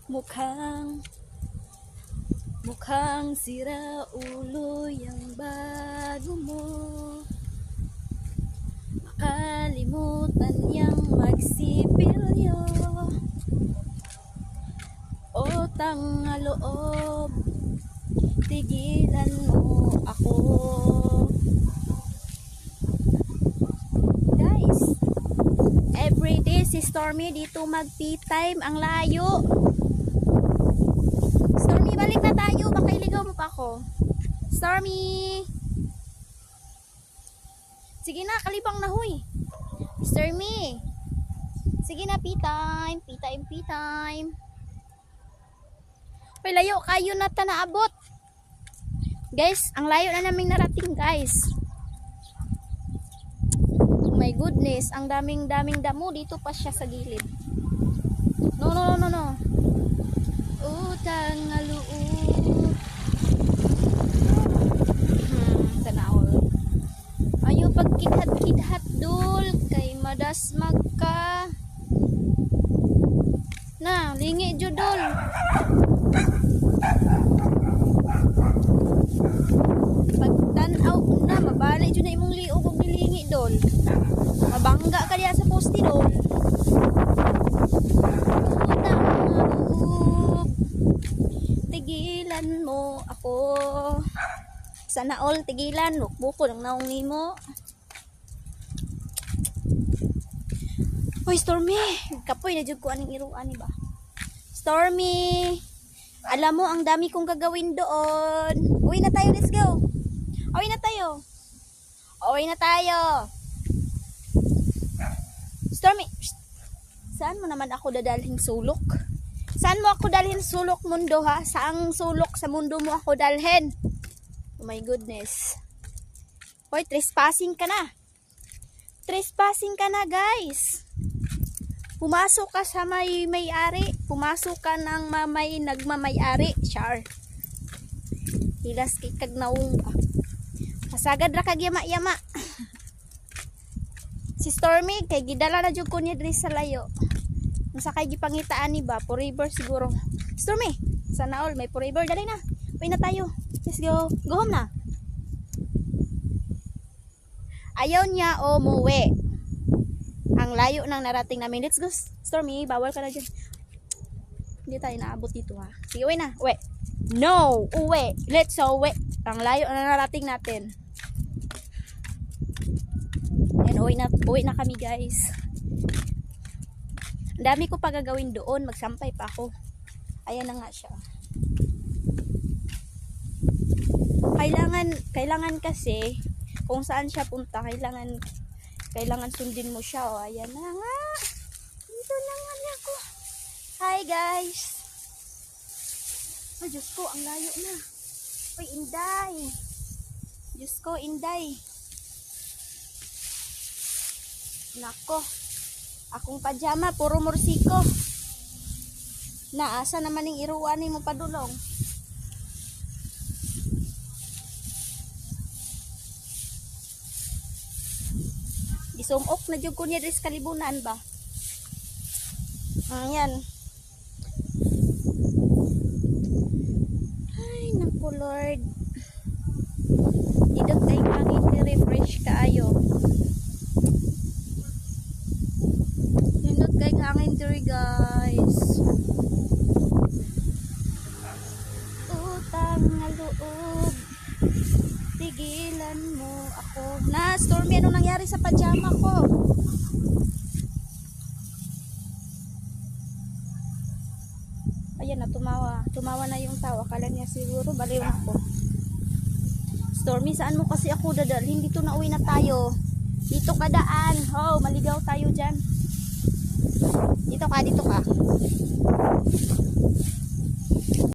Mukhang Mukhang sira ulo yung bago mo. Makalimutan niyang magsipilyo. Utang na loob, tigilan mo ako. Guys, everyday si Stormy dito mag-tea time. Ang layo. Stormy, balik na tayo. Baka iligaw mo pa ako. Stormy! Sige na, kalibang na huy. Stormy! Sige na, pee time. Pee time, pee time. Uy, layo kayo na ta naabot. Guys, ang layo na naming narating, guys. Oh my goodness, ang daming damo. Dito pa siya sa gilid. No. Utang na loob. Tanaol. Ayo pagkidhat-kidhat dul kay madas magka. Na, lingi judol. Pagtanaw na, mabalik jud na imong liog og nilingi dol. Mabangga ka diya sa poste dol. Tigilan mo ako. Sana all tigilan. Buko ng naong nimo. Hoy Stormy, kapoy na jud ko aning iruan ba. Stormy, alam mo ang dami kong gagawin doon. Uwi na tayo, let's go. Uwi na tayo. Uwi na tayo. Stormy, saan mo naman ako dadalhin sulok? Saan mo ako dalhin sulok mundo ha? Saang sulok sa mundo mo ako dalhin? Oh my goodness. Hoy, trespassing ka na. Trespassing ka na, guys. Pumasok ka sa may-ari. Pumasok ka ng nagmamay-ari. Char. Hilas kay kag naong ba. Masagad ra kag yama-yama. Si Stormy kay gidala na jud ko niya diri sa layo. Sa kay gipangitaan ni ba forever siguro. Stormy, sana all may forever dali na. Uwi na tayo. Let's go. Go home na. Ayaw niya umuwi. Ang layo nang narating namin. Let's go. Stormy, bawal ka na dyan. Hindi tayo naabot dito ha. Sige, uwi na. Uwi. No, uwi. Let's go. Uwi. Ang layo na narating natin. Yan, uwi na kami, guys. Ang dami ko pa gagawin doon. Magsampay pa ako. Ayan na nga siya. Kailangan kasi kung saan siya punta, kailangan sundin mo siya. O, ayan na nga. Dito na nga ako. Hi, guys. Ay, Diyos ko, ang layo na. Uy, Inday. Diyos ko, Inday. Nako. Akong pajama, puro mursiko. Naasa naman yung iruwanin mo padulong. Isumok na dyan ko niya rin sa kalibunan ba? Ayan. Ay, naku Lord. Idot ay hangin refresh kaayo. Idot kay hangin diri guys. Utang na loob. Tigilan mo ako. Na, Stormy, anong nangyari sa pajama ko? Ayan na, tumawa. Tumawa na yung tao. Akala niya siguro, baliw ako. Stormy, saan mo kasi ako dadalhin? Dito na uwi na tayo. Dito ka daan. Oh, maligaw tayo dyan. Dito ka, dito ka.